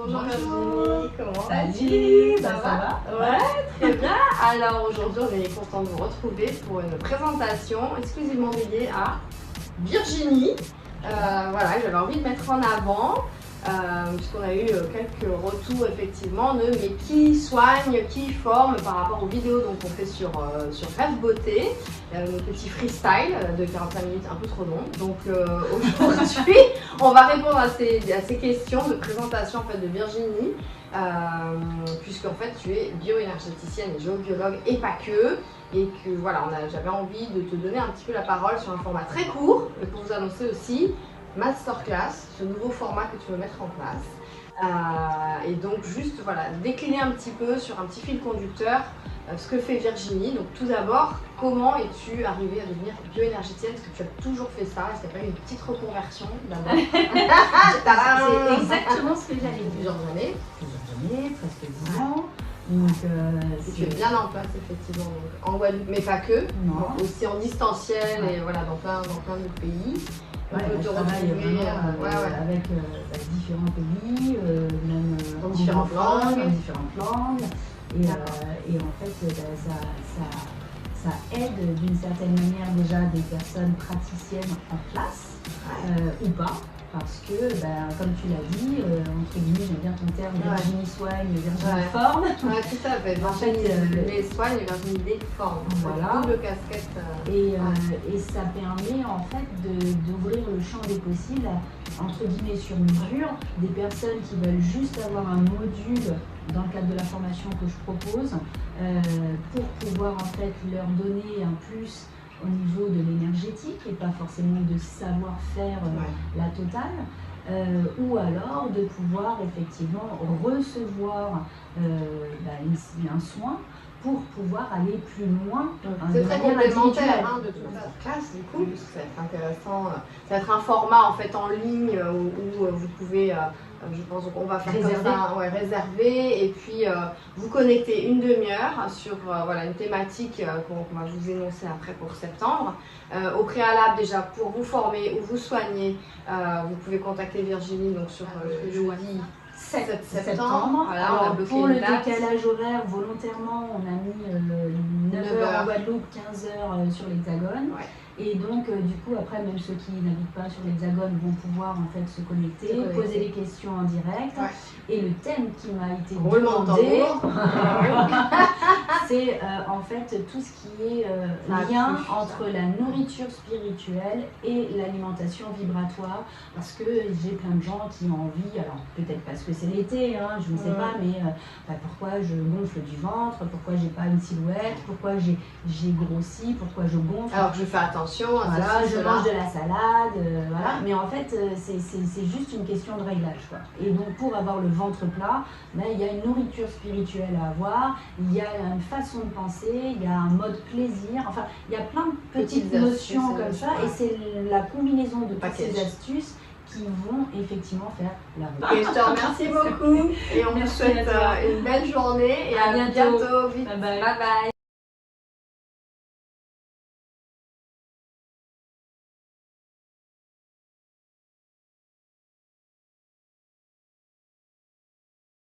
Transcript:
Bonjour Virginie, comment Salut, vas-tu? Ça va? Ouais, très bien. Alors aujourd'hui, on est content de vous retrouver pour une présentation exclusivement dédiée à Virginie. Voilà, j'avais envie de mettre en avant, puisqu'on a eu quelques retours effectivement de mais qui soigne, qui forme par rapport aux vidéos donc, qu'on fait sur Rêve Beauté, nos petits freestyle de 45 minutes un peu trop long. Donc aujourd'hui, on va répondre à ces questions de présentation en fait, de Virginie, puisque en fait tu es bioénergéticienne et géobiologue et pas que. Et que voilà, j'avais envie de te donner un petit peu la parole sur un format très court pour vous annoncer aussi Masterclass, ce nouveau format que tu veux mettre en place. Et donc juste voilà, décliner un petit peu sur un petit fil conducteur ce que fait Virginie. Donc tout d'abord, comment es-tu arrivée à devenir bioénergéticienne? Est-ce que tu as toujours fait ça? Est-ce qu'il n'y a pas eu une petite reconversion d'abord? C'est exactement ce que j'allais dire. Plusieurs années, presque 10 ans. Donc, tu es bien en place effectivement, donc, en Guadeloupe, mais pas que, donc, aussi en distanciel et voilà, dans plein d'autres pays. Ouais, je travaille vraiment avec différents pays, même dans différentes langues. Et en fait, ça aide d'une certaine manière déjà des personnes praticiennes en place ou pas. Parce que, comme tu l'as dit, entre guillemets, j'aime bien ton terme, Virginie soigne, Virginie forme. Ouais, tout à fait. Virginie les soigne, Virginie les forme. Voilà. Double casquette. Et ça permet en fait d'ouvrir le champ des possibles, entre guillemets, sur mesure, des personnes qui veulent juste avoir un module dans le cadre de la formation que je propose, pour pouvoir en fait leur donner un plus au niveau de l'énergétique et pas forcément de savoir-faire la totale, ou alors de pouvoir effectivement recevoir un soin pour pouvoir aller plus loin. C'est très complémentaire de toute la classe du coup, parce que ça va être intéressant. Ça va être un format en fait en ligne où vous pouvez, je pense qu'on va faire réserver et puis vous connecter une demi-heure sur une thématique qu'on va vous énoncer après pour septembre. Au préalable déjà pour vous former ou vous soigner, vous pouvez contacter Virginie donc sur le jeudi 7 septembre. Voilà, alors, pour le décalage horaire, volontairement, on a mis 9h en Guadeloupe, 15h sur l'Hexagone. Ouais. Et donc, du coup, après, même ceux qui n'habitent pas sur l'Hexagone vont pouvoir en fait se connecter, poser des questions en direct. Ouais. Et le thème qui m'a été demandé, c'est en fait tout ce qui est lien entre la nourriture spirituelle et l'alimentation vibratoire. Parce que j'ai plein de gens qui ont envie, alors peut-être parce que c'est l'été, hein, je ne sais pas, mais pourquoi je gonfle du ventre, pourquoi j'ai pas une silhouette, pourquoi j'ai grossi, pourquoi je gonfle. Alors que je fais attention, voilà, je mange de la salade, voilà. Mais en fait, c'est juste une question de réglage, quoi. Et donc pour avoir le ventre plat, il y a une nourriture spirituelle à avoir, il y a une façon de penser, il y a un mode plaisir, enfin il y a plein de petites notions comme ça, et c'est la combinaison de toutes ces astuces qui vont effectivement faire la route. Et je te remercie beaucoup et on vous souhaite une belle journée et à bientôt. Bye bye.